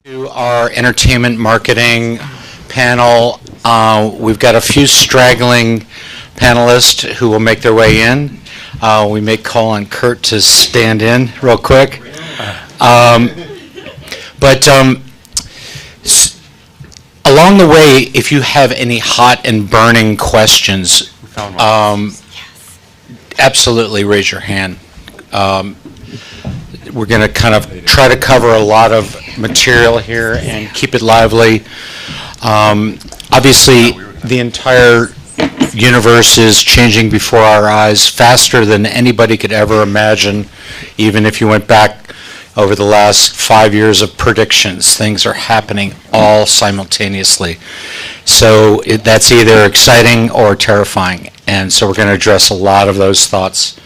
To our entertainment marketing panel. We've got a few straggling panelists who will make their way in. We may call on Kurt to stand in real quick. Along the way, if you have any hot and burning questions, absolutely raise your hand. We're going to kind of try to cover a lot of material here and keep it lively. Obviously, the entire universe is changing before our eyes faster than anybody could ever imagine. Even if you went back over the last 5 years of predictions, things are happening all simultaneously. So that's either exciting or terrifying. And so we're going to address a lot of those thoughts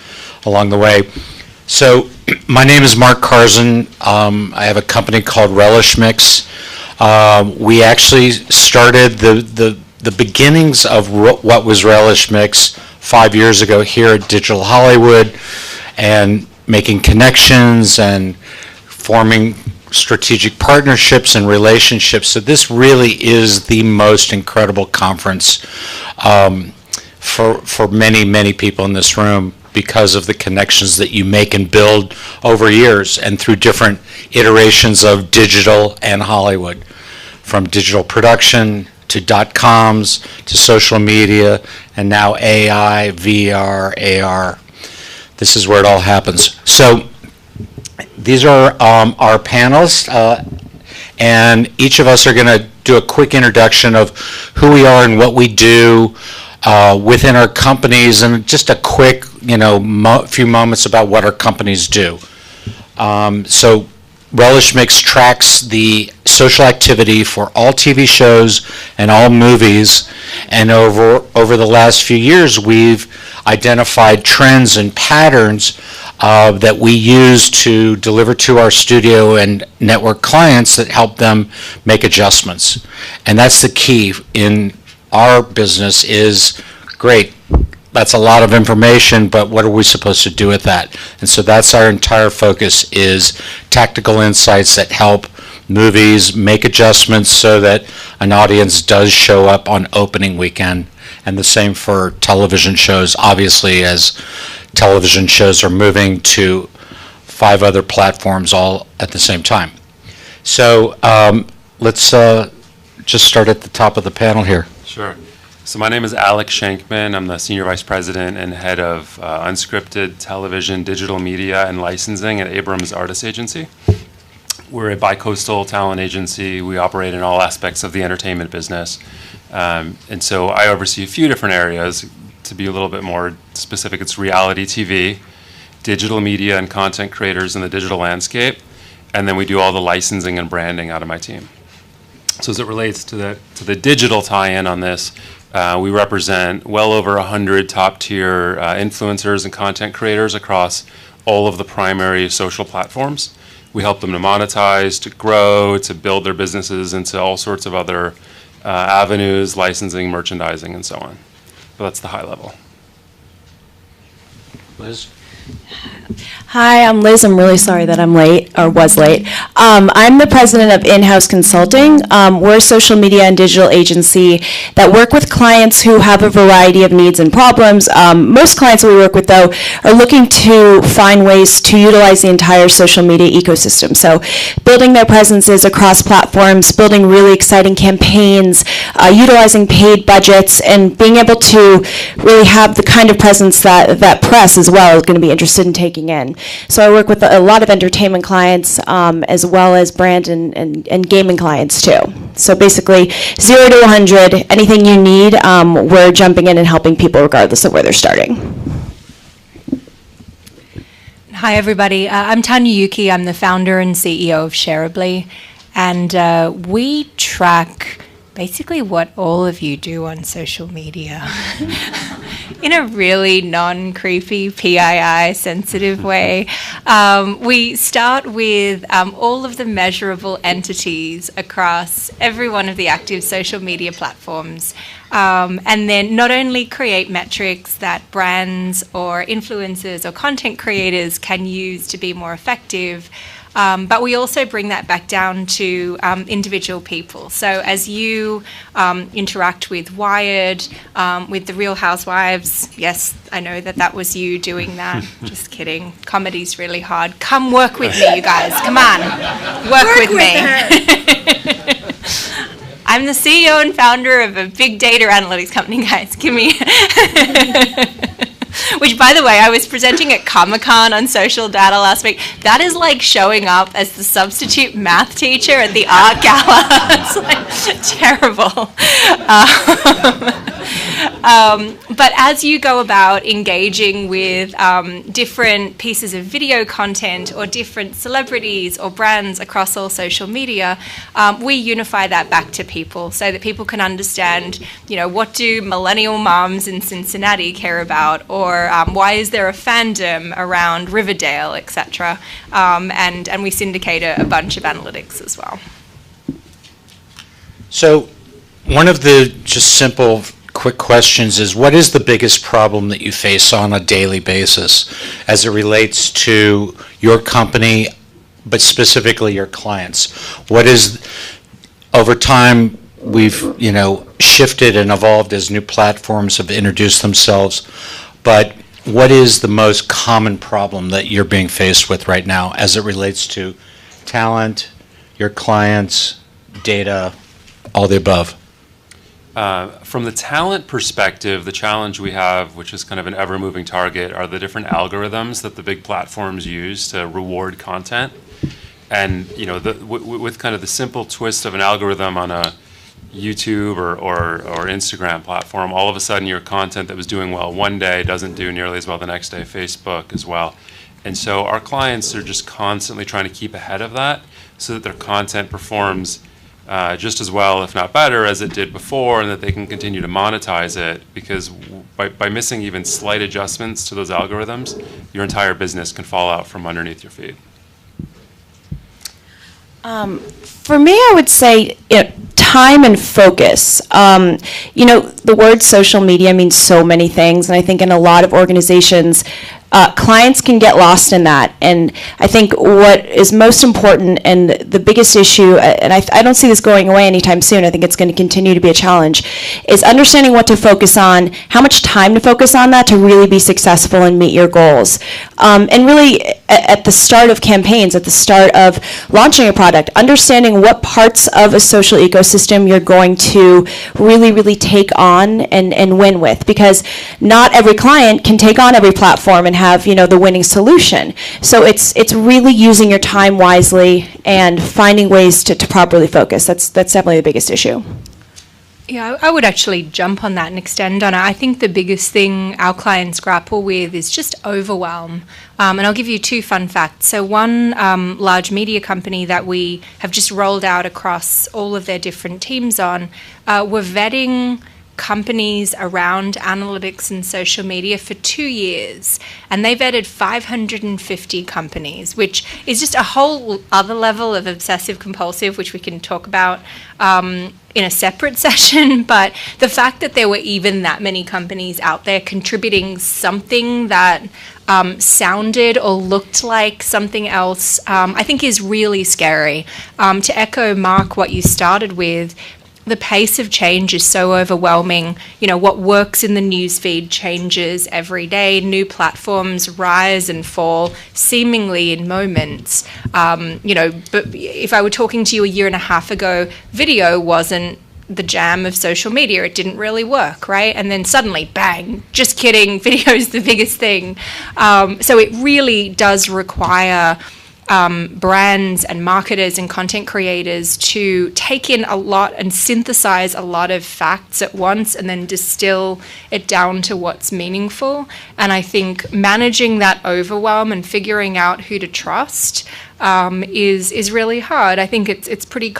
along the way. So my name is Mark Karzan. I have a company called Relish Mix. We actually started the beginnings of what was Relish Mix 5 years ago here at Digital Hollywood, and making connections and forming strategic partnerships and relationships. So this really is the most incredible conference for many, many people in this room, because of the connections that you make and build over years and through different iterations of digital and Hollywood, from digital production to .coms to social media, and now AI, VR, AR. This is where it all happens. So these are our panelists, and each of us are going to do a quick introduction of who we are and what we do within our companies, and just a quick, few moments about what our companies do. So Relish Mix tracks the social activity for all TV shows and all movies, and over the last few years, we've identified trends and patterns that we use to deliver to our studio and network clients that help them make adjustments. And that's the key in our business. Is great, that's a lot of information, but what are we supposed to do with that? And so that's our entire focus, is tactical insights that help movies make adjustments so that an audience does show up on opening weekend. And the same for television shows, obviously, as television shows are moving to 5 other platforms all at the same time. So let's just start at the top of the panel here. Sure. So my name is Alex Shankman. I'm the Senior Vice President and Head of Unscripted Television, Digital Media, and Licensing at Abrams Artist Agency. We're a bi-coastal talent agency. We operate in all aspects of the entertainment business. And so I oversee a few different areas. To be a little bit more specific, it's reality TV, digital media and content creators in the digital landscape, and then we do all the licensing and branding out of my team. So as it relates to the digital tie-in on this, we represent well over 100 top-tier influencers and content creators across all of the primary social platforms. We help them to monetize, to grow, to build their businesses into all sorts of other avenues, licensing, merchandising, and so on. But that's the high level. Liz? Hi, I'm Liz. I'm really sorry that I'm late, or was late. I'm the president of In-House Consulting. We're a social media and digital agency that work with clients who have a variety of needs and problems. Most clients that we work with, though, are looking to find ways to utilize the entire social media ecosystem. So building their presences across platforms, building really exciting campaigns, utilizing paid budgets, and being able to really have the kind of presence that press as well is going to be interested in taking in. So I work with a lot of entertainment clients, as well as brand and gaming clients too. So basically 0 to 100, anything you need, we're jumping in and helping people regardless of where they're starting. Hi everybody, I'm Tanya Yuki. I'm the founder and CEO of Shareably, and we track basically what all of you do on social media in a really non-creepy, PII sensitive way. We start with all of the measurable entities across every one of the active social media platforms, and then not only create metrics that brands or influencers or content creators can use to be more effective, But we also bring that back down to individual people. So as you interact with Wired, with The Real Housewives, yes, I know that was you doing that. Just kidding. Comedy's really hard. Come work with me, you guys. Come on. Work with me. I'm the CEO and founder of a big data analytics company, guys. Give me... Which, by the way, I was presenting at Comic-Con on social data last week. That is like showing up as the substitute math teacher at the art gala. It's like terrible. But as you go about engaging with different pieces of video content or different celebrities or brands across all social media, we unify that back to people so that people can understand, what do millennial moms in Cincinnati care about, or why is there a fandom around Riverdale, etc. And we syndicate a bunch of analytics as well. So one of the just simple quick questions is, what is the biggest problem that you face on a daily basis as it relates to your company, but specifically your clients? What is, over time, we've, shifted and evolved as new platforms have introduced themselves, but what is the most common problem that you're being faced with right now as it relates to talent, your clients, data, all the above? From the talent perspective, the challenge we have, which is kind of an ever-moving target, are the different algorithms that the big platforms use to reward content. And with kind of the simple twist of an algorithm on a YouTube or Instagram platform, all of a sudden your content that was doing well one day doesn't do nearly as well the next day, Facebook as well. And so our clients are just constantly trying to keep ahead of that so that their content performs just as well, if not better, as it did before, and that they can continue to monetize it, because by missing even slight adjustments to those algorithms, your entire business can fall out from underneath your feet. For me, I would say time and focus. The word social media means so many things, and I think in a lot of organizations, clients can get lost in that. And I think what is most important and the biggest issue, and I don't see this going away anytime soon, I think it's going to continue to be a challenge, is understanding what to focus on, how much time to focus on that to really be successful and meet your goals. And really, at the start of campaigns, at the start of launching a product, understanding what parts of a social ecosystem you're going to really, really take on and win with. Because not every client can take on every platform and have the winning solution. So it's really using your time wisely and finding ways to properly focus. That's definitely the biggest issue. Yeah, I would actually jump on that and extend on it. I think the biggest thing our clients grapple with is just overwhelm. And I'll give you two fun facts. So one large media company that we have just rolled out across all of their different teams on, we're vetting companies around analytics and social media for 2 years, and they vetted 550 companies, which is just a whole other level of obsessive compulsive, which we can talk about in a separate session. But the fact that there were even that many companies out there contributing something that sounded or looked like something else, I think is really scary. To echo, Mark, what you started with, the pace of change is so overwhelming. What works in the newsfeed changes every day. New platforms rise and fall seemingly in moments. But if I were talking to you a year and a half ago, video wasn't the jam of social media. It didn't really work, right? And then suddenly, bang, just kidding, video is the biggest thing. So it really does require brands and marketers and content creators to take in a lot and synthesize a lot of facts at once and then distill it down to what's meaningful. And I think managing that overwhelm and figuring out who to trust is really hard. I think it's pretty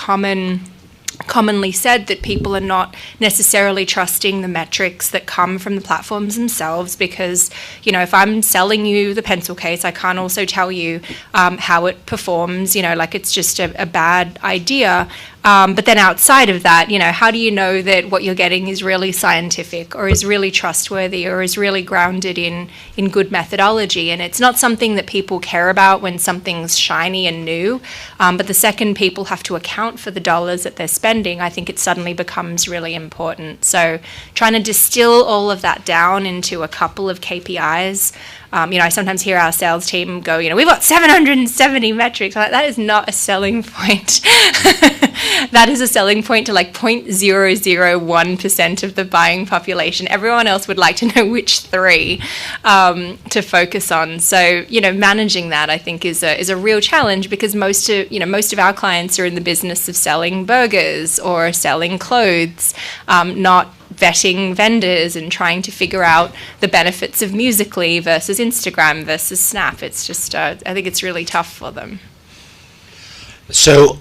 commonly said that people are not necessarily trusting the metrics that come from the platforms themselves, because if I'm selling you the pencil case, I can't also tell you how it performs, like it's just a bad idea. But then outside of that, how do you know that what you're getting is really scientific or is really trustworthy or is really grounded in good methodology? And it's not something that people care about when something's shiny and new. But the second people have to account for the dollars that they're spending, I think it suddenly becomes really important. So trying to distill all of that down into a couple of KPIs. I sometimes hear our sales team go, we've got 770 metrics. I'm like, that is not a selling point. That is a selling point to like 0.001% of the buying population. Everyone else would like to know which three to focus on. So, managing that I think is a real challenge, because most of our clients are in the business of selling burgers or selling clothes, not vetting vendors and trying to figure out the benefits of Musical.ly versus Instagram versus Snap. It's just, I think it's really tough for them. So,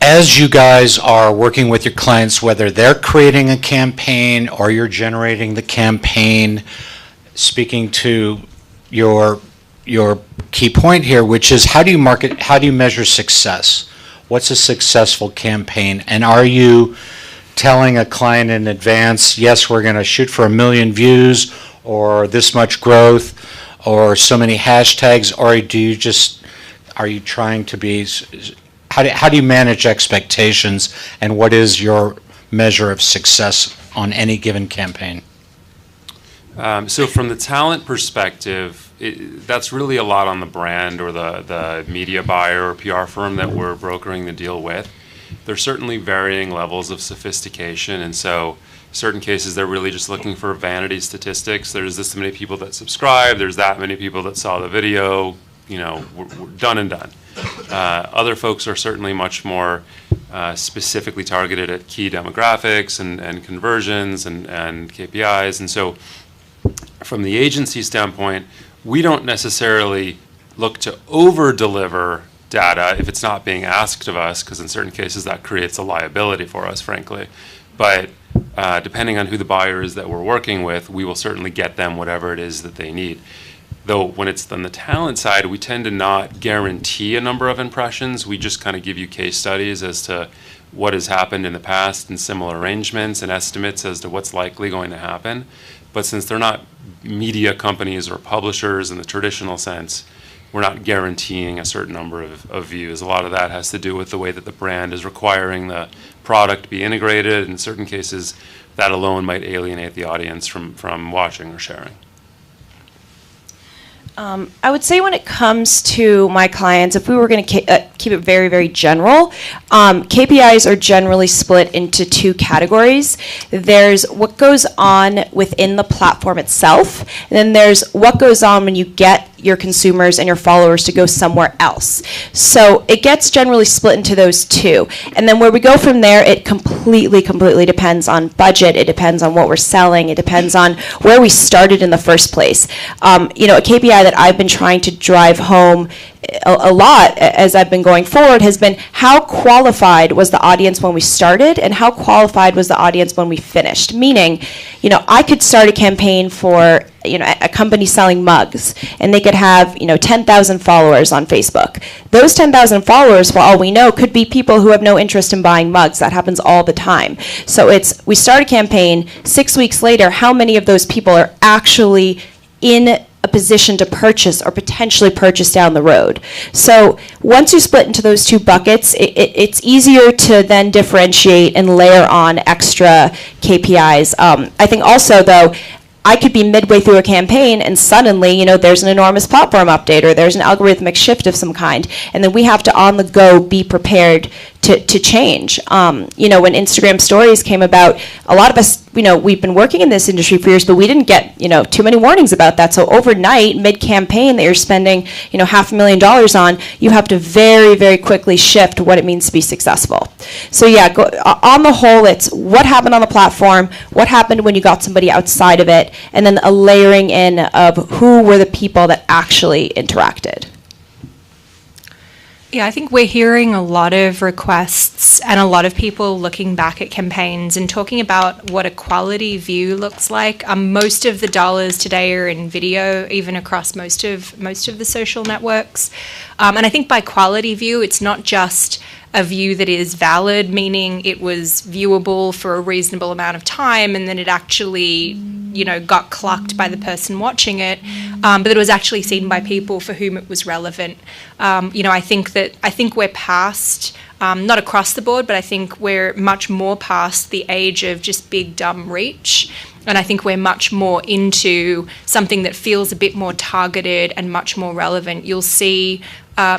as you guys are working with your clients, whether they're creating a campaign or you're generating the campaign, speaking to your key point here, which is how do you measure success? What's a successful campaign? And are you telling a client in advance, yes, we're going to shoot for 1 million views or this much growth or so many hashtags, or are you trying to be, how do you manage expectations, and what is your measure of success on any given campaign? So from the talent perspective, that's really a lot on the brand or the media buyer or PR firm that we're brokering the deal with. There's certainly varying levels of sophistication, and so certain cases they're really just looking for vanity statistics. There's this many people that subscribe, there's that many people that saw the video, we're done and done. Other folks are certainly much more specifically targeted at key demographics and conversions and KPIs, and so from the agency standpoint, we don't necessarily look to over-deliver data if it's not being asked of us, because in certain cases that creates a liability for us, frankly. But depending on who the buyer is that we're working with, we will certainly get them whatever it is that they need. Though when it's on the talent side, we tend to not guarantee a number of impressions. We just kind of give you case studies as to what has happened in the past and similar arrangements and estimates as to what's likely going to happen. But since they're not media companies or publishers in the traditional sense, we're not guaranteeing a certain number of views. A lot of that has to do with the way that the brand is requiring the product be integrated. In certain cases, that alone might alienate the audience from watching or sharing. I would say when it comes to my clients, if we were going to keep it very, very general, KPIs are generally split into two categories. There's what goes on within the platform itself, and then there's what goes on when you get your consumers and your followers to go somewhere else. So it gets generally split into those two. And then where we go from there, it completely depends on budget. It depends on what we're selling. It depends on where we started in the first place. A KPI that I've been trying to drive home a lot as I've been going forward has been how qualified was the audience when we started and how qualified was the audience when we finished. Meaning, I could start a campaign for a company selling mugs, and they could have 10,000 followers on Facebook. Those 10,000 followers, for all we know, could be people who have no interest in buying mugs. That happens all the time. So we start a campaign, 6 weeks later, how many of those people are actually in a position to purchase or potentially purchase down the road. So once you split into those two buckets, it's easier to then differentiate and layer on extra KPIs. I think also, though, I could be midway through a campaign and suddenly, there's an enormous platform update or there's an algorithmic shift of some kind, and then we have to on the go be prepared to change. When Instagram stories came about, a lot of us, we've been working in this industry for years, but we didn't get, too many warnings about that. So overnight, mid-campaign that you're spending, $500,000 on, you have to very, very quickly shift what it means to be successful. So yeah, on the whole, it's what happened on the platform, what happened when you got somebody outside of it, and then a layering in of who were the people that actually interacted. Yeah, I think we're hearing a lot of requests and a lot of people looking back at campaigns and talking about what a quality view looks like. Most of the dollars today are in video, even across most of the social networks. And I think by quality view, it's not just a view that is valid, meaning it was viewable for a reasonable amount of time and then it actually, got clucked by the person watching it, but it was actually seen by people for whom it was relevant. I think we're past, not across the board, but I think we're much more past the age of just big dumb reach. And I think we're much more into something that feels a bit more targeted and much more relevant. You'll see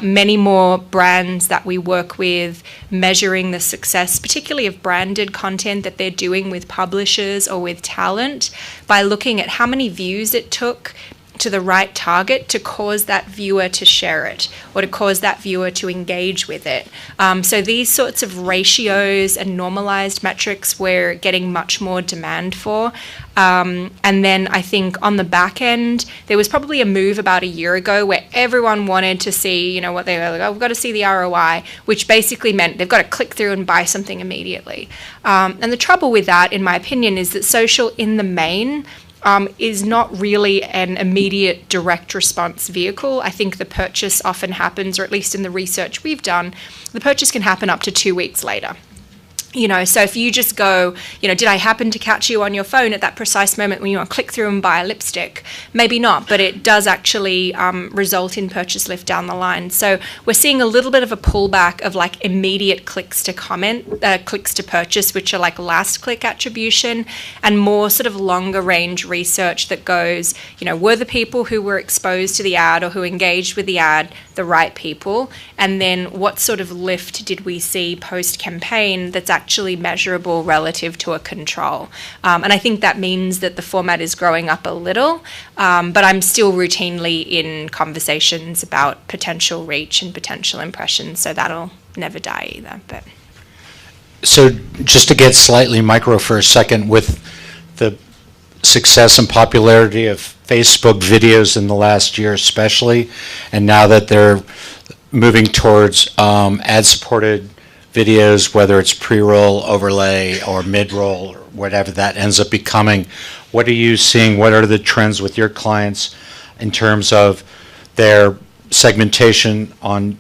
many more brands that we work with measuring the success, particularly of branded content that they're doing with publishers or with talent, by looking at how many views it took to the right target to cause that viewer to share it or to cause that viewer to engage with it. So these sorts of ratios and normalized metrics we're getting much more demand for. And then I think on the back end, there was probably a move about a year ago where everyone wanted to see, what they were like, we've got to see the ROI, which basically meant they've got to click through and buy something immediately. And the trouble with that, in my opinion, is that social in the main is not really an immediate direct response vehicle. I think the purchase often happens, or at least in the research we've done, the purchase can happen up to 2 weeks later. So if you just go, did I happen to catch you on your phone at that precise moment when you want to click through and buy a lipstick? Maybe not, but it does actually result in purchase lift down the line. So we're seeing a little bit of a pullback of like immediate clicks to clicks to purchase, which are like last click attribution, and more sort of longer range research that goes, were the people who were exposed to the ad or who engaged with the ad the right people? And then what sort of lift did we see post-campaign that's actually measurable relative to a control? And I think that means that the format is growing up a little, but I'm still routinely in conversations about potential reach and potential impressions, so that'll never die either. But So just to get slightly micro for a second, with the success and popularity of Facebook videos in the last year especially, and now that they're moving towards ad-supported videos, whether it's pre-roll, overlay, or mid-roll, or whatever that ends up becoming, what are you seeing? What are the trends with your clients in terms of their segmentation on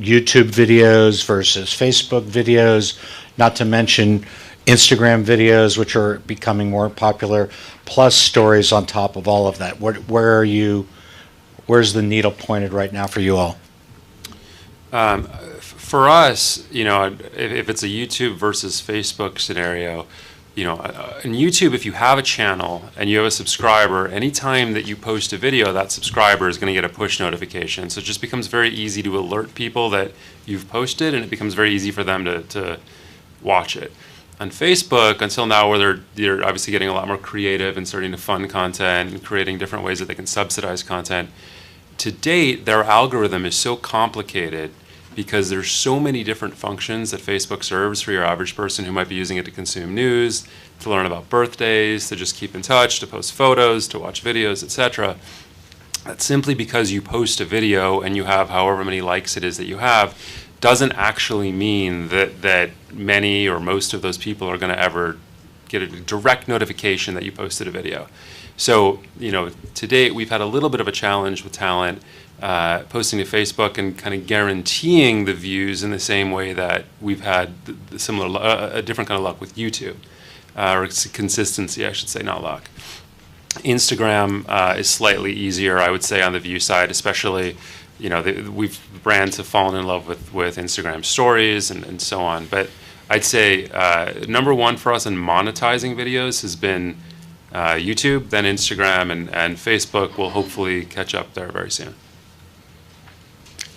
YouTube videos versus Facebook videos, not to mention Instagram videos, which are becoming more popular, plus stories on top of all of that? Where's the needle pointed right now for you all? For us, if it's a YouTube versus Facebook scenario, in YouTube, if you have a channel and you have a subscriber, anytime that you post a video, that subscriber is going to get a push notification. So it just becomes very easy to alert people that you've posted, and it becomes very easy for them to watch it. On Facebook, until now, where they're obviously getting a lot more creative and starting to fund content and creating different ways that they can subsidize content, to date, their algorithm is so complicated because there's so many different functions that Facebook serves for your average person who might be using it to consume news, to learn about birthdays, to just keep in touch, to post photos, to watch videos, etc. That simply because you post a video and you have however many likes it is that you have, doesn't actually mean that many or most of those people are going to ever get a direct notification that you posted a video. So, to date, we've had a little bit of a challenge with talent posting to Facebook and kind of guaranteeing the views in the same way that we've had a different kind of luck with YouTube, or consistency, I should say, not luck. Instagram is slightly easier, I would say, on the view side, especially. Brands have fallen in love with Instagram stories and so on. But I'd say number one for us in monetizing videos has been YouTube, then Instagram, and Facebook will hopefully catch up there very soon.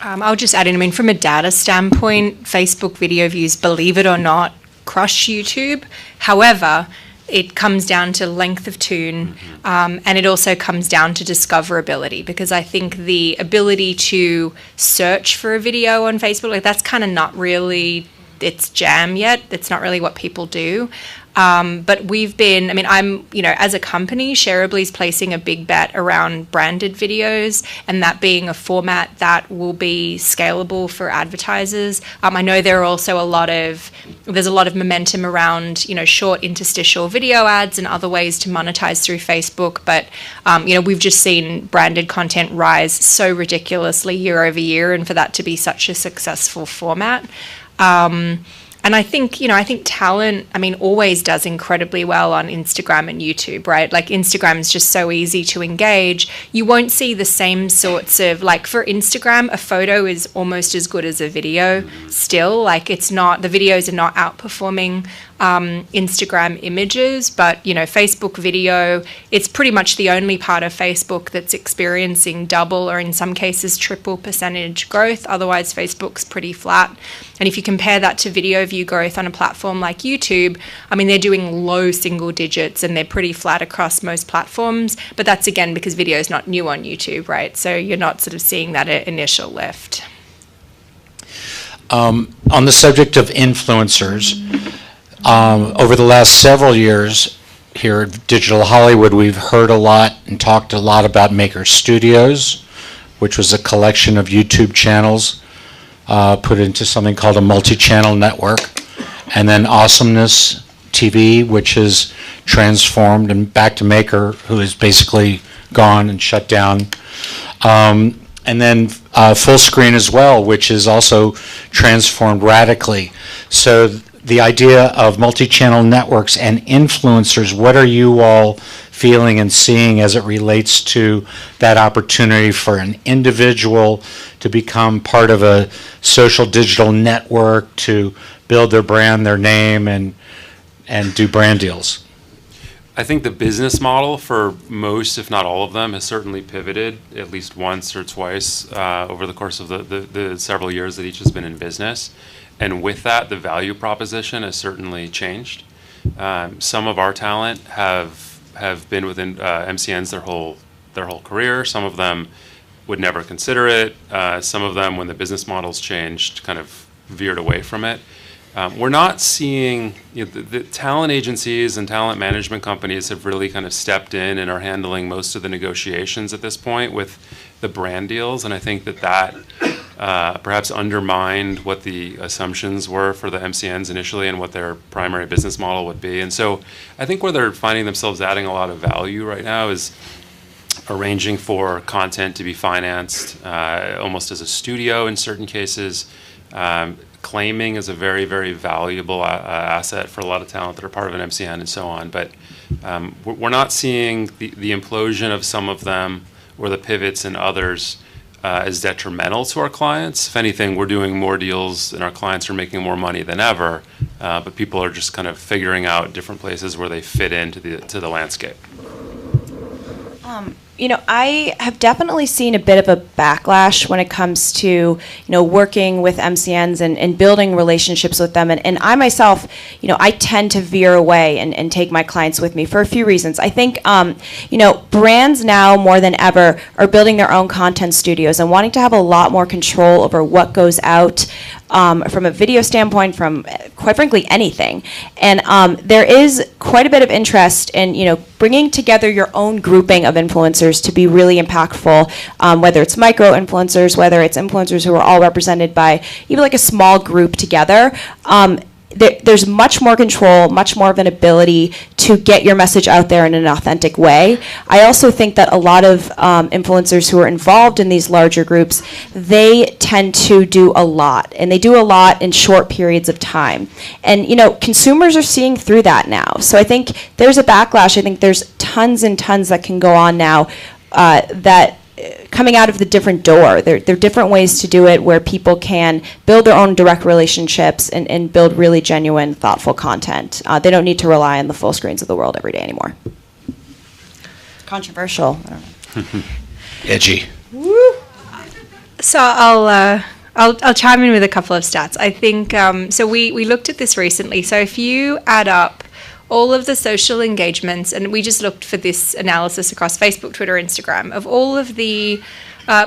I'll just add in, from a data standpoint, Facebook video views, believe it or not, crush YouTube. However, it comes down to length of tune, and it also comes down to discoverability, because I think the ability to search for a video on Facebook, that's kind of not really its jam yet. It's not really what people do. But we've been, I mean, as a company, Shareably is placing a big bet around branded videos, and that being a format that will be scalable for advertisers. I know there's a lot of momentum around, short interstitial video ads and other ways to monetize through Facebook. But, we've just seen branded content rise so ridiculously year over year, and for that to be such a successful format. And I think talent, always does incredibly well on Instagram and YouTube, right? Like Instagram is just so easy to engage. You won't see the same sorts of, like for Instagram, a photo is almost as good as a video still. Like the videos are not outperforming Instagram images, but Facebook video, it's pretty much the only part of Facebook that's experiencing double or in some cases triple percentage growth. Otherwise, Facebook's pretty flat. And if you compare that to video view growth on a platform like YouTube, they're doing low single digits and they're pretty flat across most platforms. But that's again because video is not new on YouTube, right? So you're not sort of seeing that initial lift. On the subject of influencers, over the last several years here at Digital Hollywood, we've heard a lot and talked a lot about Maker Studios, which was a collection of YouTube channels put into something called a multi-channel network, and then Awesomeness TV, which is transformed and back to Maker, who is basically gone and shut down. And then Full Screen as well, which is also transformed radically. So the idea of multi-channel networks and influencers, what are you all feeling and seeing as it relates to that opportunity for an individual to become part of a social digital network, to build their brand, their name, and do brand deals? I think the business model for most, if not all of them, has certainly pivoted at least once or twice over the course of the several years that each has been in business. And with that, the value proposition has certainly changed. Some of our talent have been within MCNs their whole career. Some of them would never consider it. Some of them, when the business models changed, kind of veered away from it. We're not seeing, the talent agencies and talent management companies have really kind of stepped in and are handling most of the negotiations at this point with the brand deals, and I think that perhaps undermined what the assumptions were for the MCNs initially and what their primary business model would be. And so I think where they're finding themselves adding a lot of value right now is arranging for content to be financed almost as a studio in certain cases. Claiming is a very, very valuable asset for a lot of talent that are part of an MCN and so on. But we're not seeing the implosion of some of them or the pivots in others as detrimental to our clients. If anything, we're doing more deals and our clients are making more money than ever, but people are just kind of figuring out different places where they fit into the landscape. I have definitely seen a bit of a backlash when it comes to, working with MCNs and building relationships with them. And I myself, I tend to veer away and take my clients with me for a few reasons. I think, brands now more than ever are building their own content studios and wanting to have a lot more control over what goes out from a video standpoint, from quite frankly anything. And there is quite a bit of interest in bringing together your own grouping of influencers to be really impactful, whether it's micro influencers, whether it's influencers who are all represented by even like a small group together. There's much more control, much more of an ability to get your message out there in an authentic way. I also think that a lot of influencers who are involved in these larger groups, they tend to do a lot, and they do a lot in short periods of time. And, consumers are seeing through that now. So I think there's a backlash. I think there's tons and tons that can go on now that coming out of the different door. There are different ways to do it where people can build their own direct relationships and build really genuine, thoughtful content. They don't need to rely on the full screens of the world every day anymore. Controversial. I don't know. Edgy. So I'll chime in with a couple of stats. I think, so we looked at this recently. So if you add up all of the social engagements, and we just looked for this analysis across Facebook, Twitter, Instagram, of all of the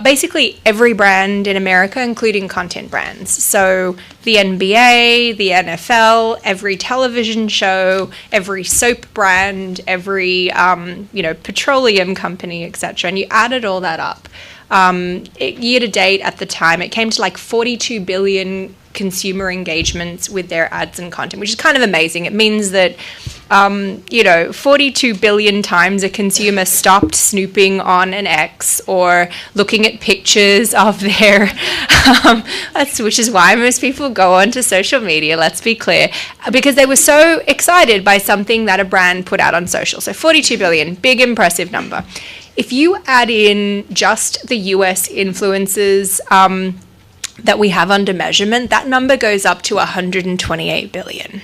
basically every brand in America, including content brands. So the NBA, the NFL, every television show, every soap brand, every petroleum company, etc. And you added all that up. Year to date, at the time, it came to like 42 billion consumer engagements with their ads and content, which is kind of amazing. It means that 42 billion times a consumer stopped snooping on an X or looking at pictures of their, which is why most people go onto social media, let's be clear, because they were so excited by something that a brand put out on social. So 42 billion, big impressive number. If you add in just the US influencers that we have under measurement, that number goes up to 128 billion.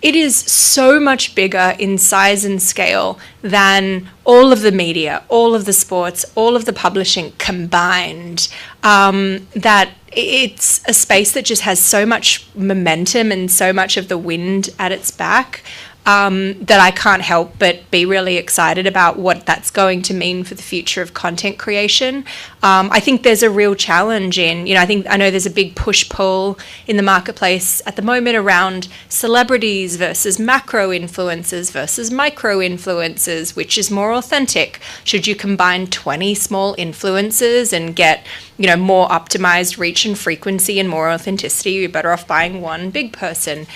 It is so much bigger in size and scale than all of the media, all of the sports, all of the publishing combined, that it's a space that just has so much momentum and so much of the wind at its back, that I can't help but be really excited about what that's going to mean for the future of content creation. I think there's a real challenge in, I know there's a big push-pull in the marketplace at the moment around celebrities versus macro influencers versus micro influencers, which is more authentic. Should you combine 20 small influencers and get, more optimized reach and frequency and more authenticity, you're better off buying one big person.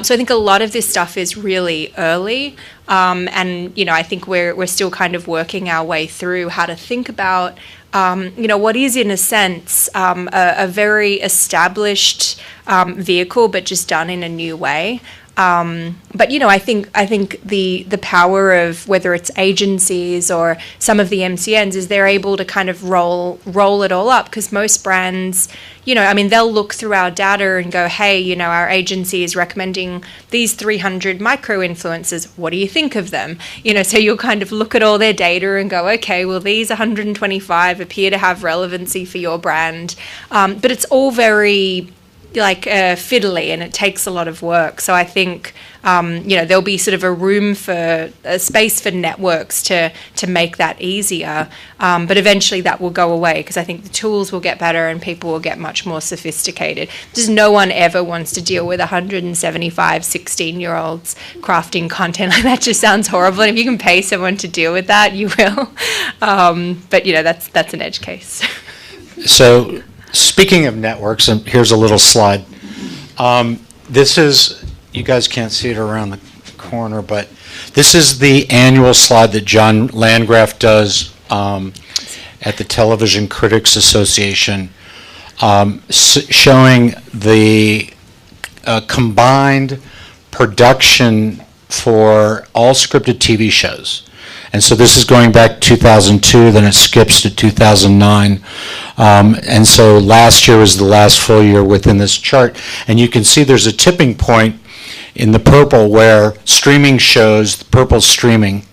So I think a lot of this stuff is really early, and I think we're still kind of working our way through how to think about what is in a sense a very established vehicle, but just done in a new way. But I think the power of whether it's agencies or some of the MCNs is they're able to kind of roll it all up, because most brands, they'll look through our data and go, hey, our agency is recommending these 300 micro influencers. What do you think of them? So you'll kind of look at all their data and go, okay, well, these 125 appear to have relevancy for your brand. But it's all very fiddly, and it takes a lot of work. So I think there'll be sort of a space for networks to make that easier, but eventually that will go away, because I think the tools will get better and people will get much more sophisticated. Just no one ever wants to deal with 175 16-year-olds crafting content. Like, that just sounds horrible, and if you can pay someone to deal with that, you will. But that's an edge case. So, speaking of networks, and here's a little slide. This is, you guys can't see it around the corner, but this is the annual slide that John Landgraf does at the Television Critics Association, showing the combined production for all scripted TV shows. And so this is going back 2002, then it skips to 2009. And so last year was the last full year within this chart. And you can see there's a tipping point in the purple where streaming shows, the purple's streaming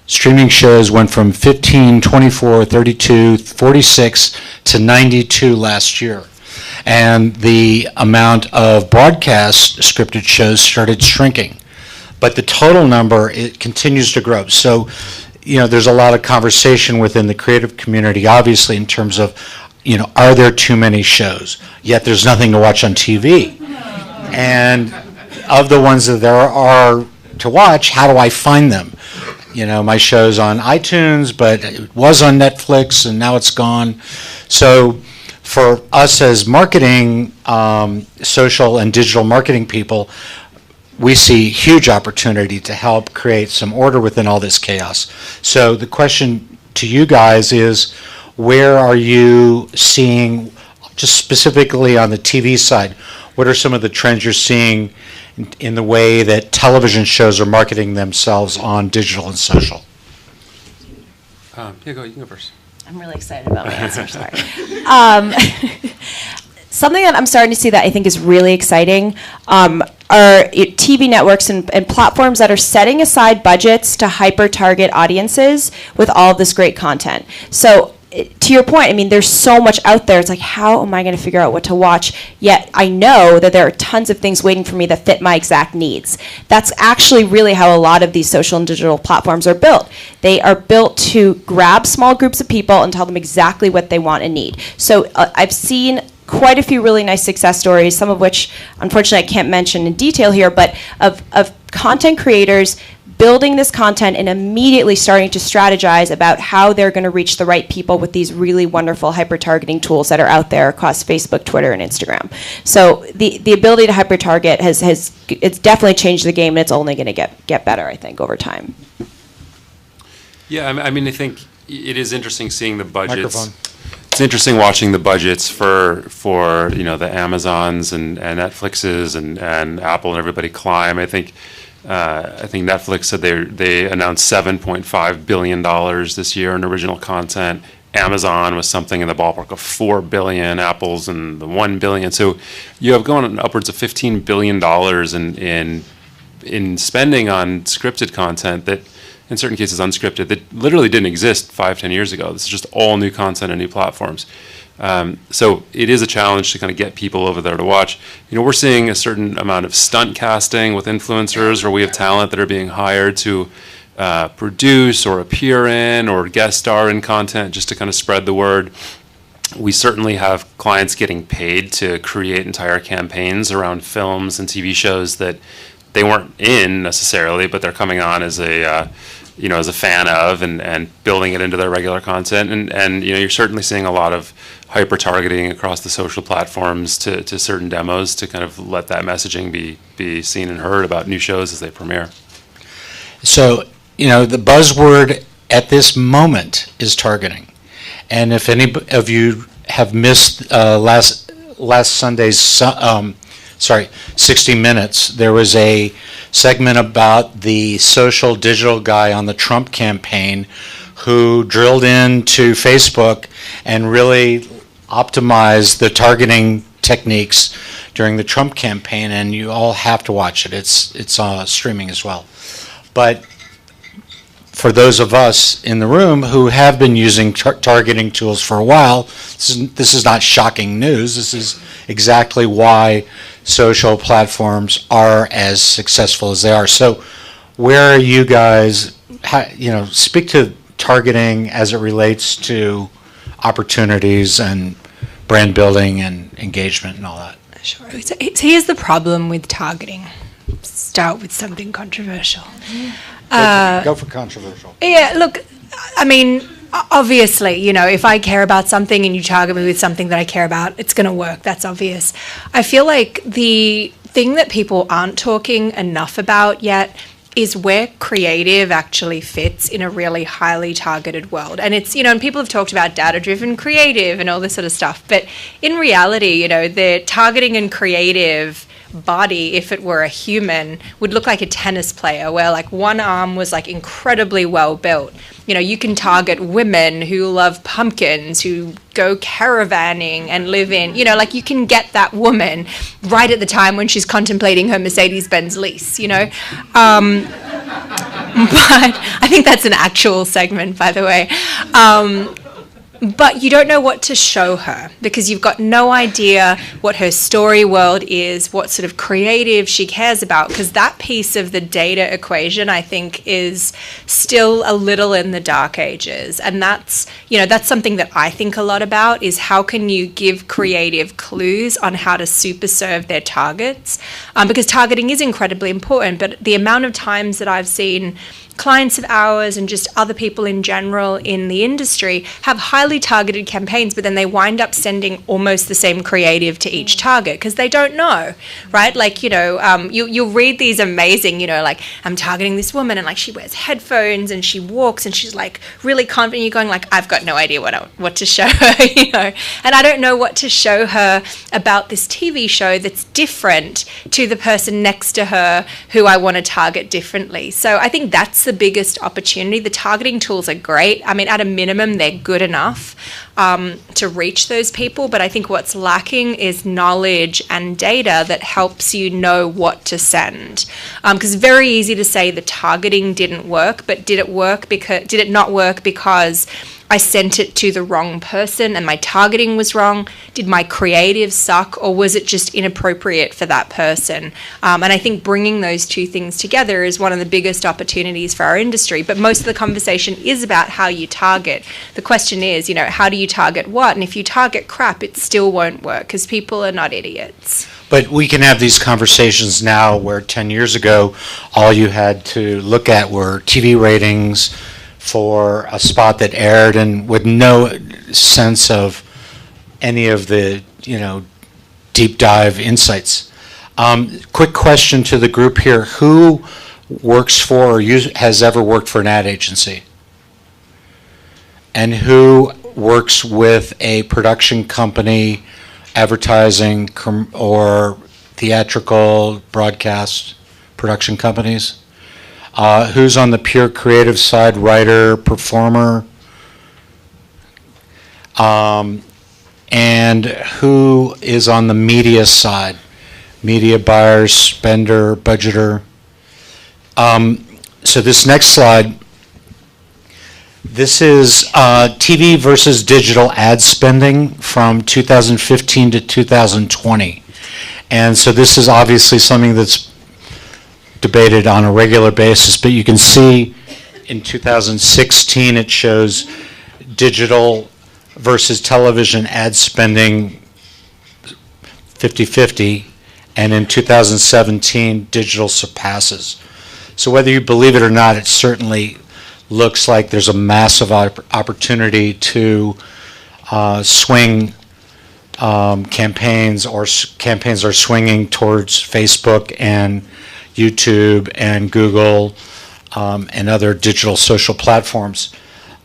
shows went from 15, 24, 32, 46 to 92 last year. And the amount of broadcast scripted shows started shrinking. But the total number, it continues to grow. So, there's a lot of conversation within the creative community, obviously, in terms of, are there too many shows? Yet there's nothing to watch on TV. And of the ones that there are to watch, how do I find them? My show's on iTunes, but it was on Netflix, and now it's gone. So for us as marketing, social and digital marketing people, we see huge opportunity to help create some order within all this chaos. So the question to you guys is, where are you seeing, just specifically on the TV side, what are some of the trends you're seeing in the way that television shows are marketing themselves on digital and social? You can go first. I'm really excited about my answer, sorry. Something that I'm starting to see that I think is really exciting are TV networks and platforms that are setting aside budgets to hyper-target audiences with all of this great content. So to your point, I mean, there's so much out there. It's like, how am I going to figure out what to watch? Yet I know that there are tons of things waiting for me that fit my exact needs. That's actually really how a lot of these social and digital platforms are built. They are built to grab small groups of people and tell them exactly what they want and need. So I've seen quite a few really nice success stories, some of which, unfortunately, I can't mention in detail here, but of content creators building this content and immediately starting to strategize about how they're going to reach the right people with these really wonderful hyper-targeting tools that are out there across Facebook, Twitter, and Instagram. So the ability to hyper-target it's definitely changed the game, and it's only going to get better, I think, over time. Yeah, I mean, I think it is interesting seeing the budgets. Microphone. It's interesting watching the budgets for the Amazons and Netflixes and Apple and everybody climb. I think Netflix said they announced $7.5 billion this year in original content. Amazon was something in the ballpark of $4 billion. Apple's in the $1 billion. So you have going upwards of $15 billion in spending on scripted content that, in certain cases, unscripted, that literally didn't exist 5-10 years ago. This is just all new content and new platforms. So it is a challenge to kind of get people over there to watch. We're seeing a certain amount of stunt casting with influencers, or we have talent that are being hired to produce or appear in or guest star in content just to kind of spread the word. We certainly have clients getting paid to create entire campaigns around films and TV shows that they weren't in necessarily, but they're coming on as a fan of and building it into their regular content. And you're certainly seeing a lot of hyper-targeting across the social platforms to certain demos to kind of let that messaging be seen and heard about new shows as they premiere. So, the buzzword at this moment is targeting. And if any of you have missed last Sunday's 60 Minutes, there was a segment about the social digital guy on the Trump campaign who drilled into Facebook and really optimized the targeting techniques during the Trump campaign, and you all have to watch it. It's streaming as well. But for those of us in the room who have been using targeting tools for a while, this is not shocking news. This is exactly why social platforms are as successful as they are. So where are you guys, speak to targeting as it relates to opportunities and brand building and engagement and all that. Sure. So here's the problem with targeting. Start with something controversial. Go for controversial. Yeah, look, I mean, obviously, if I care about something and you target me with something that I care about, it's going to work. That's obvious. I feel like the thing that people aren't talking enough about yet is where creative actually fits in a really highly targeted world. And it's, and people have talked about data-driven creative and all this sort of stuff. But in reality, the targeting and creative body, if it were a human, would look like a tennis player where like one arm was like incredibly well built. You can target women who love pumpkins, who go caravanning and live in, like you can get that woman right at the time when she's contemplating her Mercedes-Benz lease, But I think that's an actual segment, by the way. But you don't know what to show her because you've got no idea what her story world is, what sort of creative she cares about, because that piece of the data equation, I think, is still a little in the dark ages. And that's something that I think a lot about is how can you give creative clues on how to super serve their targets? Because targeting is incredibly important, but the amount of times that I've seen clients of ours and just other people in general in the industry have highly targeted campaigns, but then they wind up sending almost the same creative to each target because they don't know, right? Like, you'll read these amazing, like I'm targeting this woman and like she wears headphones and she walks and she's like really confident. You're going like, I've got no idea what to show her, and I don't know what to show her about this TV show that's different to the person next to her who I want to target differently. So I think that's the biggest opportunity. The targeting tools are great. I mean, at a minimum, they're good enough to reach those people. But I think what's lacking is knowledge and data that helps you know what to send. Because it's very easy to say the targeting didn't work, but did it not work because I sent it to the wrong person and my targeting was wrong? Did my creative suck, or was it just inappropriate for that person? And I think bringing those two things together is one of the biggest opportunities for our industry. But most of the conversation is about how you target. The question is, how do you target what? And if you target crap, it still won't work because people are not idiots. But we can have these conversations now where 10 years ago, all you had to look at were TV ratings for a spot that aired, and with no sense of any of the, deep dive insights. Quick question to the group here. Who works for or has ever worked for an ad agency? And who works with a production company, advertising or theatrical broadcast production companies? Who's on the pure creative side, writer, performer? And who is on the media side? Media buyer, spender, budgeter. So this next slide, this is TV versus digital ad spending from 2015 to 2020. And so this is obviously something that's debated on a regular basis, but you can see in 2016 it shows digital versus television ad spending 50-50, and in 2017 digital surpasses. So whether you believe it or not, it certainly looks like there's a massive opportunity to swing campaigns, or campaigns are swinging towards Facebook and YouTube and Google and other digital social platforms.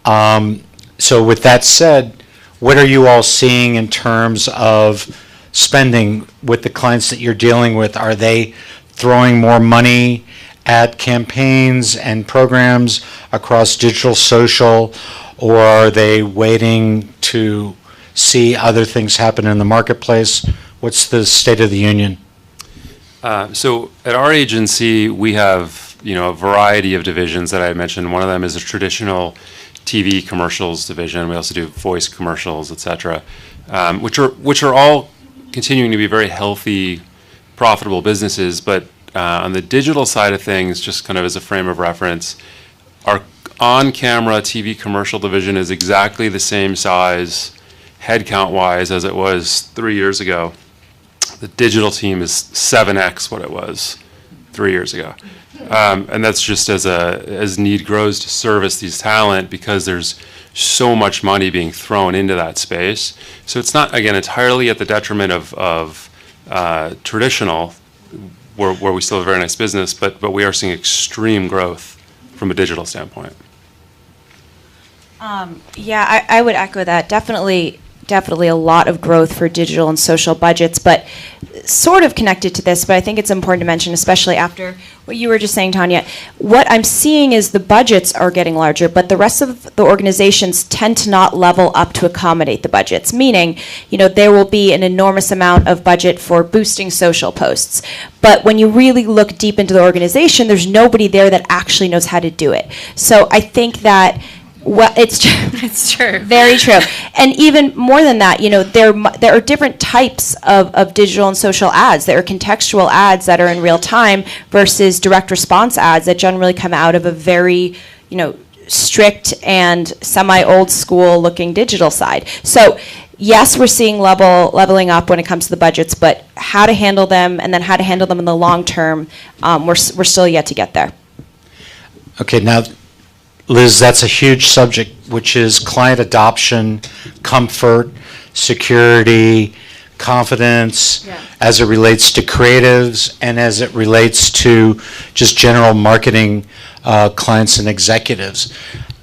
So with that said, what are you all seeing in terms of spending with the clients that you're dealing with? Are they throwing more money at campaigns and programs across digital social, or are they waiting to see other things happen in the marketplace? What's the state of the union? So at our agency, we have a variety of divisions that I mentioned. One of them is a traditional TV commercials division. We also do voice commercials, et cetera, which are all continuing to be very healthy, profitable businesses. But on the digital side of things, just kind of as a frame of reference, our on-camera TV commercial division is exactly the same size, headcount-wise, as it was 3 years ago. The digital team is 7x what it was 3 years ago. And that's just as need grows to service these talent, because there's so much money being thrown into that space. So it's not, again, entirely at the detriment of traditional, where we still have a very nice business, but we are seeing extreme growth from a digital standpoint. Yeah, I would echo that. Definitely a lot of growth for digital and social budgets, but sort of connected to this, but I think it's important to mention, especially after what you were just saying, Tanya, what I'm seeing is the budgets are getting larger, but the rest of the organizations tend to not level up to accommodate the budgets, meaning, there will be an enormous amount of budget for boosting social posts. But when you really look deep into the organization, there's nobody there that actually knows how to do it. So I think that it's true. It's true. Very true. And even more than that, there are different types of digital and social ads. There are contextual ads that are in real time versus direct response ads that generally come out of a very, strict and semi-old school looking digital side. So yes, we're seeing leveling up when it comes to the budgets, but how to handle them and then how to handle them in the long term, we're still yet to get there. Okay, now, Liz, that's a huge subject, which is client adoption, comfort, security, confidence, as it relates to creatives and as it relates to just general marketing clients and executives.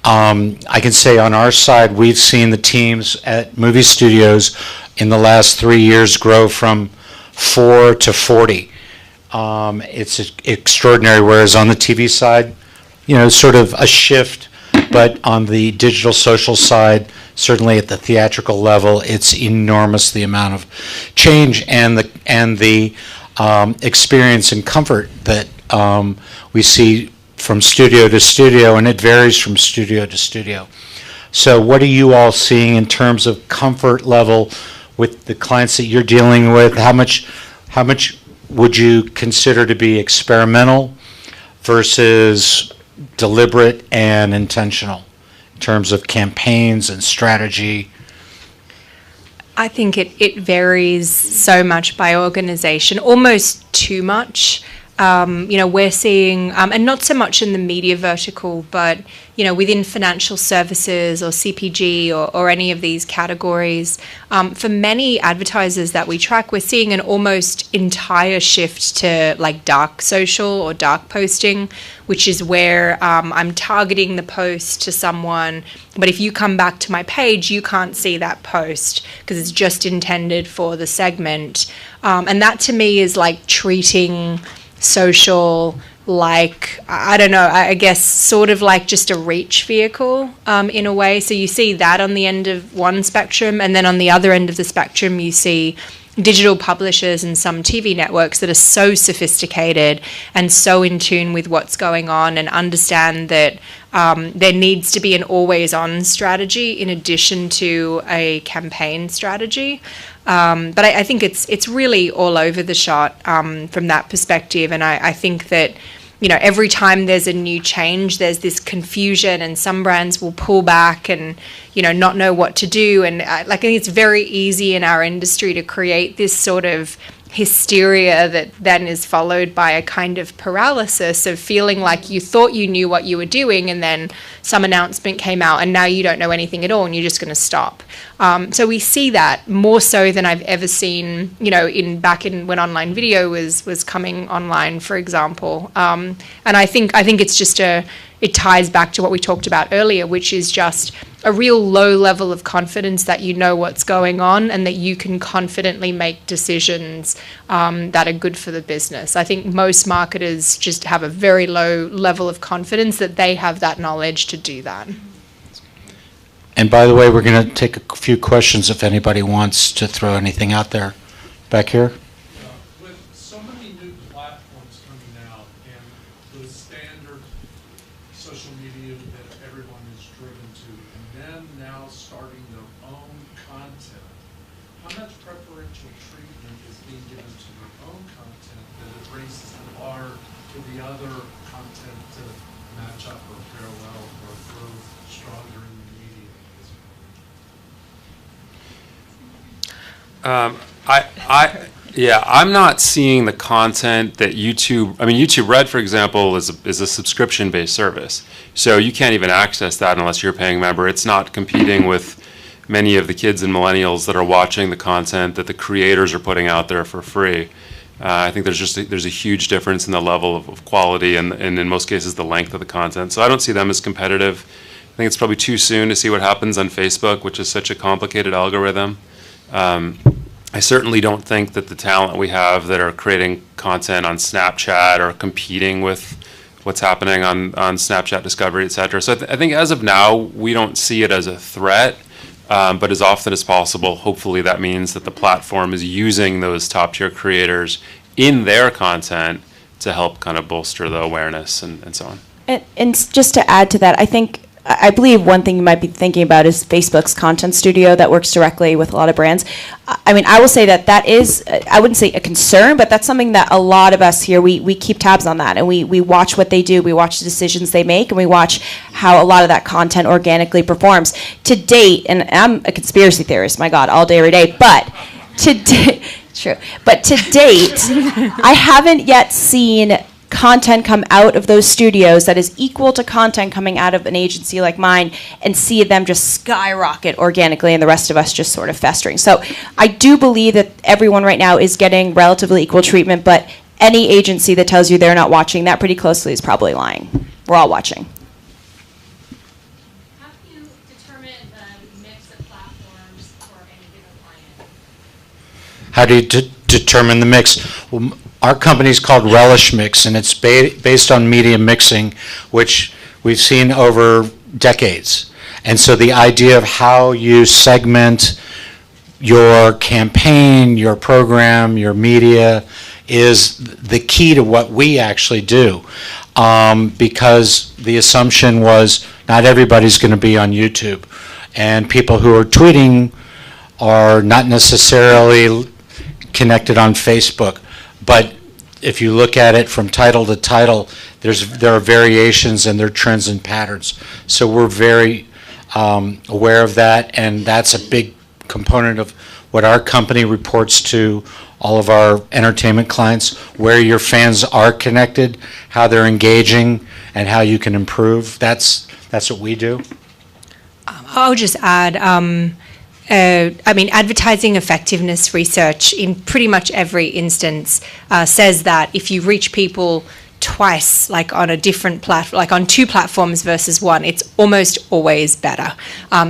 I can say on our side, we've seen the teams at movie studios in the last 3 years grow from 4 to 40. It's extraordinary, whereas on the TV side, sort of a shift, but on the digital social side, certainly at the theatrical level, it's enormous, the amount of change and the experience and comfort that we see from studio to studio, and it varies from studio to studio. So what are you all seeing in terms of comfort level with the clients that you're dealing with? How much would you consider to be experimental versus deliberate and intentional in terms of campaigns and strategy? I think it varies so much by organization, almost too much. We're seeing, and not so much in the media vertical, but, within financial services or CPG or any of these categories, for many advertisers that we track, we're seeing an almost entire shift to like dark social or dark posting, which is where I'm targeting the post to someone, but if you come back to my page, you can't see that post because it's just intended for the segment. And that to me is like treating social like, I don't know, I guess sort of like just a reach vehicle in a way. So you see that on the end of one spectrum, and then on the other end of the spectrum you see digital publishers and some TV networks that are so sophisticated and so in tune with what's going on and understand that there needs to be an always-on strategy in addition to a campaign strategy. But I think it's really all over the shot from that perspective, and I think that every time there's a new change, there's this confusion, and some brands will pull back and not know what to do. And I think it's very easy in our industry to create this sort of hysteria that then is followed by a kind of paralysis of feeling like you thought you knew what you were doing, and then some announcement came out and now you don't know anything at all and you're just going to stop. So we see that more so than I've ever seen, back in when online video was coming online, for example. And I think it's just it ties back to what we talked about earlier, which is just a real low level of confidence that you know what's going on and that you can confidently make decisions that are good for the business. I think most marketers just have a very low level of confidence that they have that knowledge to do that. And by the way, we're going to take a few questions if anybody wants to throw anything out there. Back here. With so many new platforms coming out and the standard social media that everyone is driven to, and then now starting their own content, how much preferential treatment is being given to their own content that it raises the bar to the other content to match up or parallel or grow stronger in the media at this point? I'm not seeing the content that YouTube. I mean, YouTube Red, for example, is a subscription-based service, so you can't even access that unless you're a paying member. It's not competing with many of the kids and millennials that are watching the content that the creators are putting out there for free. I think there's a huge difference in the level of quality and in most cases the length of the content. So I don't see them as competitive. I think it's probably too soon to see what happens on Facebook, which is such a complicated algorithm. I certainly don't think that the talent we have that are creating content on Snapchat are competing with what's happening on Snapchat Discovery, et cetera. So I think as of now, we don't see it as a threat, but as often as possible, hopefully that means that the platform is using those top-tier creators in their content to help kind of bolster the awareness and so on. And just to add to that, I believe one thing you might be thinking about is Facebook's content studio that works directly with a lot of brands. I mean, I will say that is, I wouldn't say a concern, but that's something that a lot of us here, we keep tabs on that, and we watch what they do, we watch the decisions they make, and we watch how a lot of that content organically performs. To date, and I'm a conspiracy theorist, my God, all day, every day, but to date, true, but to date, I haven't yet seen content come out of those studios that is equal to content coming out of an agency like mine, and see them just skyrocket organically and the rest of us just sort of festering. So I do believe that everyone right now is getting relatively equal treatment, but any agency that tells you they're not watching that pretty closely is probably lying. We're all watching. How do you determine the mix of platforms for any given client? How do you determine the mix? Well, our company is called Relish Mix, and it's based on media mixing, which we've seen over decades. And so the idea of how you segment your campaign, your program, your media is the key to what we actually do. Because the assumption was Not everybody's going to be on YouTube. And people who are tweeting are not necessarily connected on Facebook. But if you look at it from title to title, there are variations and there are trends and patterns. So we're very aware of that, and that's a big component of what our company reports to all of our entertainment clients, where your fans are connected, how they're engaging, and how you can improve. That's what we do. I'll just add, advertising effectiveness research in pretty much every instance says that if you reach people twice, like on a different platform, like on two platforms versus one, it's almost always better.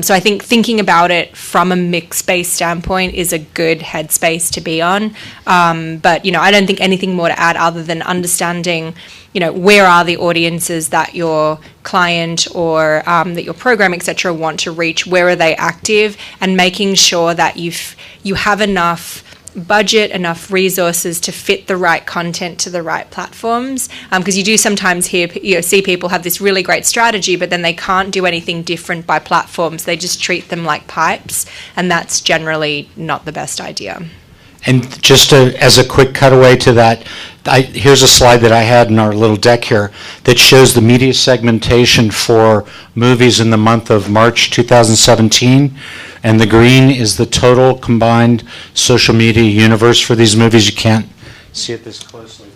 So I think thinking about it from a mix-based standpoint is a good headspace to be on. But, I don't think anything more to add other than understanding, where are the audiences that your client or that your program, et cetera, want to reach, where are they active, and making sure that you have enough budget, enough resources to fit the right content to the right platforms, because you do sometimes see people have this really great strategy, but then they can't do anything different by platforms. They just treat them like pipes, and that's generally not the best idea. And just as a quick cutaway to that, here's a slide that I had in our little deck here that shows the media segmentation for movies in the month of March 2017. And the green is the total combined social media universe for these movies. You can't see it this closely,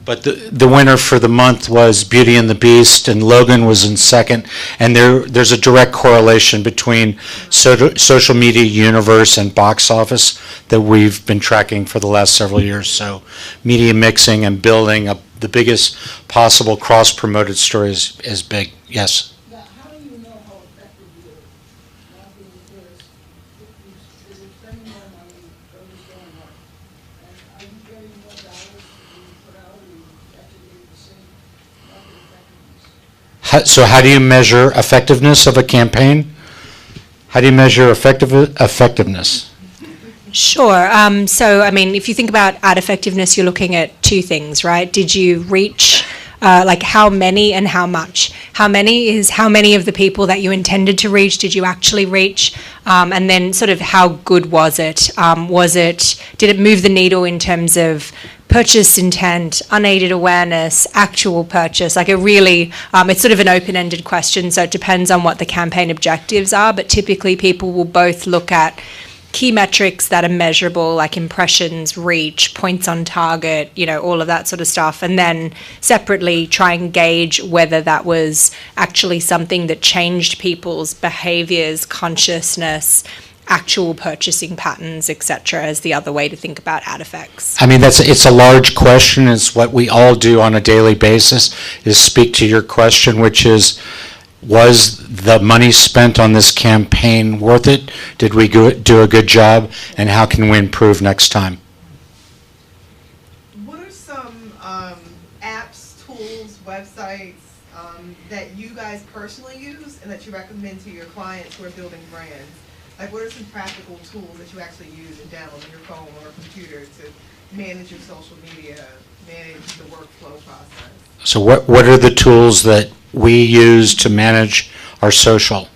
but the winner for the month was Beauty and the Beast, and Logan was in second. And there's a direct correlation between social media universe and box office that we've been tracking for the last several years. So media mixing and building up the biggest possible cross-promoted stories is big. Yes? Now, how do you know how effective it is? Now being this, is it spending more money, or is it going up? And are you getting more dollars than you put out, or are you actually getting the same market effectiveness? So how do you measure effectiveness of a campaign? How do you measure effectiveness? Sure. If you think about ad effectiveness, you're looking at two things, right? Did you reach, how many and how much? How many is how many of the people that you intended to reach did you actually reach? And then sort of how good was it? Did it move the needle in terms of purchase intent, unaided awareness, actual purchase? It's sort of an open-ended question, so it depends on what the campaign objectives are, but typically people will both look at key metrics that are measurable, like impressions, reach, points on target, all of that sort of stuff, and then separately try and gauge whether that was actually something that changed people's behaviors, consciousness, actual purchasing patterns, etc., as the other way to think about ad effects. It's a large question. It's what we all do on a daily basis, is speak to your question, which is, was the money spent on this campaign worth it? Did we do a good job? And how can we improve next time? What are some apps, tools, websites that you guys personally use and that you recommend to your clients who are building brands? Like, what are some practical tools that you actually use and download on your phone or computer to manage your social media, manage the workflow process? So what are the tools that we use to manage our social?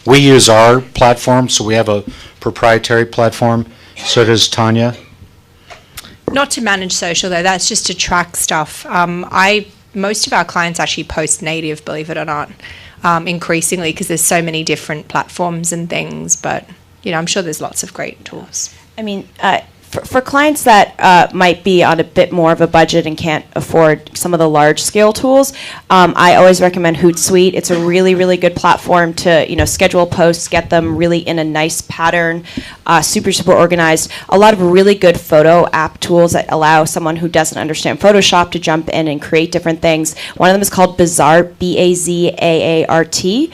We use our platform, so we have a proprietary platform. So does Tanya. Not to manage social, though. That's just to track stuff. Most of our clients actually post native, believe it or not, increasingly, because there's so many different platforms and things. But I'm sure there's lots of great tools. For clients that might be on a bit more of a budget and can't afford some of the large-scale tools, I always recommend Hootsuite. It's a really, really good platform to schedule posts, get them really in a nice pattern, super, super organized. A lot of really good photo app tools that allow someone who doesn't understand Photoshop to jump in and create different things. One of them is called Bazaart, B-A-Z-A-A-R-T.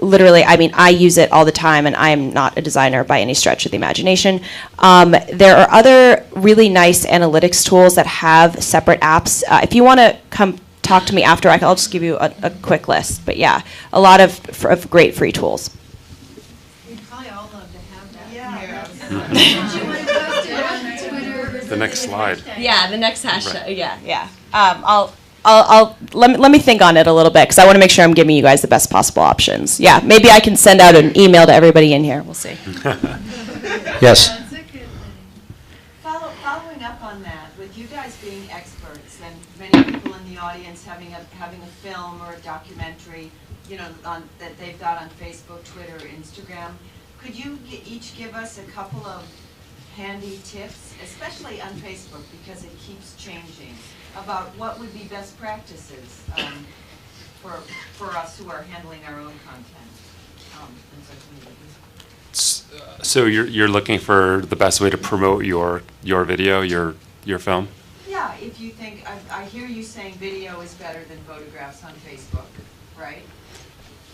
Literally, I use it all the time, and I am not a designer by any stretch of the imagination. There are other really nice analytics tools that have separate apps. If you want to come talk to me after, I'll just give you a quick list. But yeah, a lot of great free tools. We'd probably all love to have that. yeah. Would you want to post it on Twitter or The next slide. Yeah, the next hashtag. Right. Yeah. Let me think on it a little bit because I want to make sure I'm giving you guys the best possible options. Yeah, maybe I can send out an email to everybody in here. We'll see. Yes. Following up on that, with you guys being experts and many people in the audience having a film or a documentary, that they've got on Facebook, Twitter, Instagram, could you each give us a couple of handy tips, especially on Facebook because it keeps changing, about what would be best practices for us who are handling our own content in social media? So you're looking for the best way to promote your video, your film? Yeah, if you think, I hear you saying video is better than photographs on Facebook, right?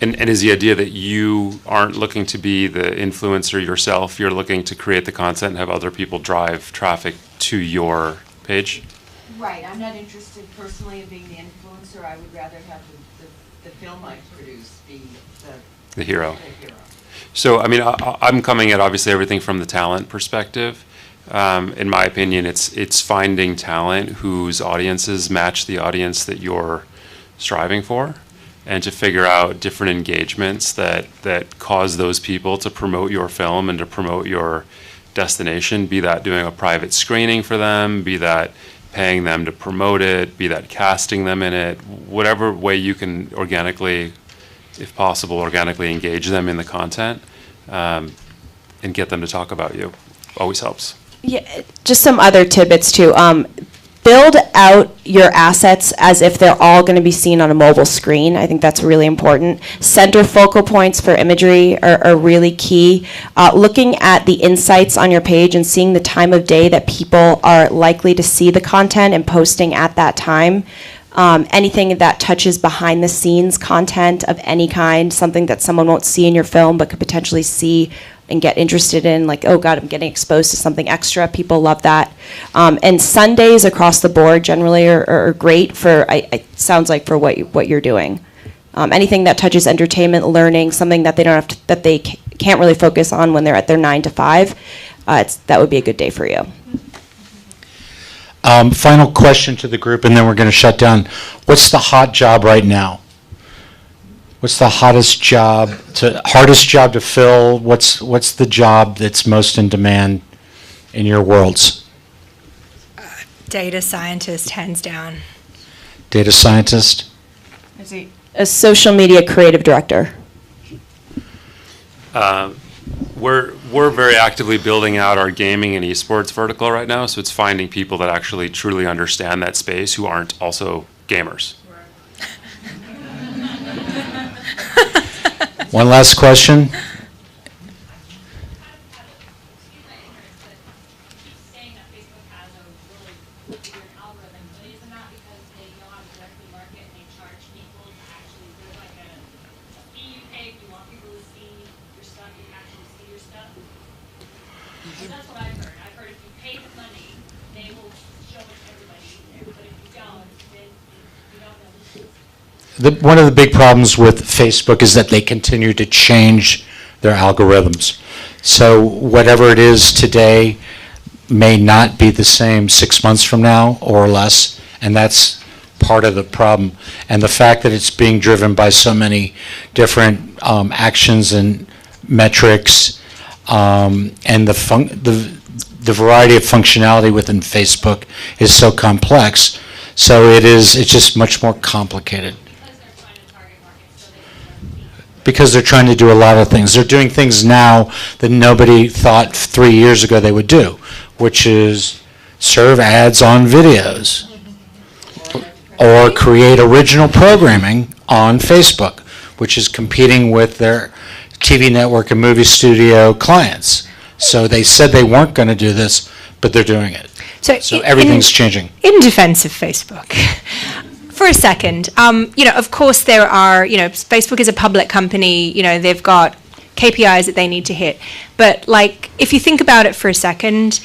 And is the idea that you aren't looking to be the influencer yourself, you're looking to create the content and have other people drive traffic to your page? Right, I'm not interested personally in being the influencer. I would rather have the film I produce be The hero. The hero. So, I mean, I'm coming at obviously everything from the talent perspective. In my opinion, it's finding talent whose audiences match the audience that you're striving for, and to figure out different engagements that cause those people to promote your film and to promote your destination, be that doing a private screening for them, be that paying them to promote it, be that casting them in it, whatever way you can organically, if possible, organically engage them in the content and get them to talk about you always helps. Yeah, just some other tidbits too. Build out your assets as if they're all going to be seen on a mobile screen. I think that's really important. Center focal points for imagery are really key. Looking at the insights on your page and seeing the time of day that people are likely to see the content and posting at that time. Anything that touches behind the scenes content of any kind, something that someone won't see in your film but could potentially see and get interested in, like, oh God, I'm getting exposed to something extra. People love that. And Sundays across the board generally are great for, it sounds like, for what you're doing. Anything that touches entertainment, learning, something that they don't have to, that they can't really focus on when they're at their 9 to 5, that would be a good day for you. Final question to the group, and then we're going to shut down. What's the hot job right now? What's the hardest job to fill? What's the job that's most in demand in your worlds? Data scientist, hands down. Data scientist? A social media creative director. We're very actively building out our gaming and esports vertical right now, so it's finding people that actually truly understand that space who aren't also gamers. One last question. Saying that Facebook has a really weird algorithm, but isn't that because they know how to directly market and they charge people to actually, there's like a fee you pay if you want people to see your stuff, you can actually see your stuff? And that's what I've heard. I've heard if you pay the money, they will show it to everybody, but if you don't, then you don't know. One of the big problems with Facebook is that they continue to change their algorithms. So whatever it is today may not be the same 6 months from now or less, and that's part of the problem. And the fact that it's being driven by so many different actions and metrics, and the variety of functionality within Facebook is so complex. So it's just much more complicated. Because they're trying to do a lot of things. They're doing things now that nobody thought 3 years ago they would do, which is serve ads on videos or create original programming on Facebook, which is competing with their TV network and movie studio clients. So they said they weren't going to do this, but they're doing it. So everything's changing. In defense of Facebook, for a second, of course there are, Facebook is a public company, they've got KPIs that they need to hit. But like, if you think about it for a second,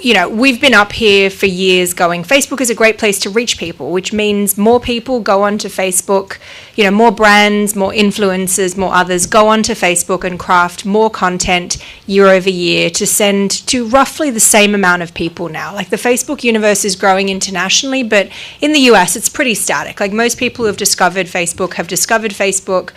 you know, we've been up here for years going, Facebook is a great place to reach people, which means more people go onto Facebook, you know, more brands, more influencers, more others go onto Facebook and craft more content year over year to send to roughly the same amount of people now. Like the Facebook universe is growing internationally, but in the US it's pretty static. Like most people who have discovered Facebook have discovered Facebook.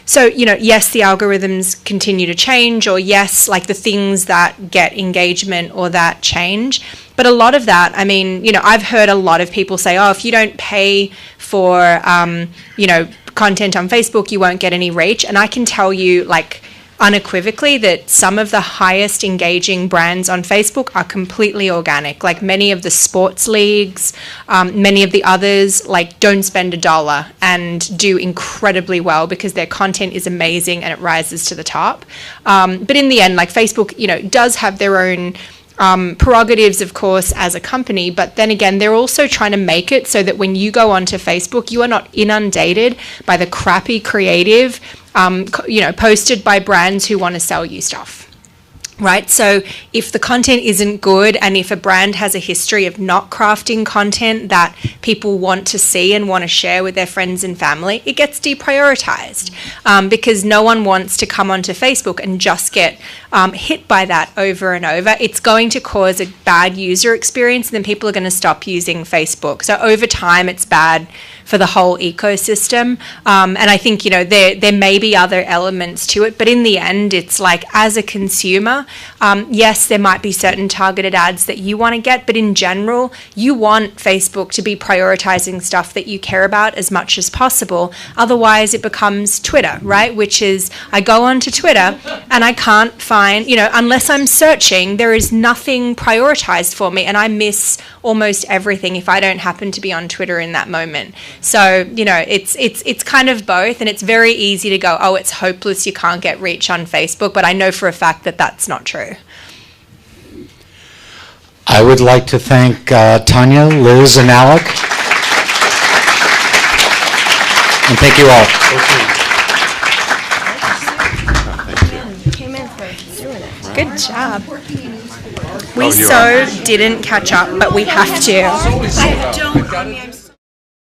So, you know, yes, the algorithms continue to change, or yes, like the things that get engagement or that change. But a lot of that, I mean, you know, I've heard a lot of people say, oh, if you don't pay for, you know, content on Facebook, you won't get any reach. And I can tell you, like, unequivocally that some of the highest engaging brands on Facebook are completely organic. Like many of the sports leagues, many of the others, like don't spend $1 and do incredibly well because their content is amazing and it rises to the top. But in the end, like Facebook, you know, does have their own prerogatives, of course, as a company, but then again, they're also trying to make it so that when you go onto Facebook, you are not inundated by the crappy creative, you know, posted by brands who want to sell you stuff. Right? So if the content isn't good and if a brand has a history of not crafting content that people want to see and want to share with their friends and family, it gets deprioritized because no one wants to come onto Facebook and just get hit by that over and over. It's going to cause a bad user experience and then people are going to stop using Facebook. So over time, it's bad for the whole ecosystem. And I think, you know, there may be other elements to it, but in the end, it's like as a consumer, yes, there might be certain targeted ads that you want to get, but in general, you want Facebook to be prioritizing stuff that you care about as much as possible. Otherwise, it becomes Twitter, right? Which is, I go onto Twitter and I can't find, you know, unless I'm searching, there is nothing prioritized for me, and I miss almost everything if I don't happen to be on Twitter in that moment. So, you know, it's kind of both, and it's very easy to go, oh, it's hopeless, you can't get reach on Facebook, but I know for a fact that that's not true. I would like to thank Tanya, Liz, and Alec. And thank you all. Good job. We so didn't catch up, but we have to.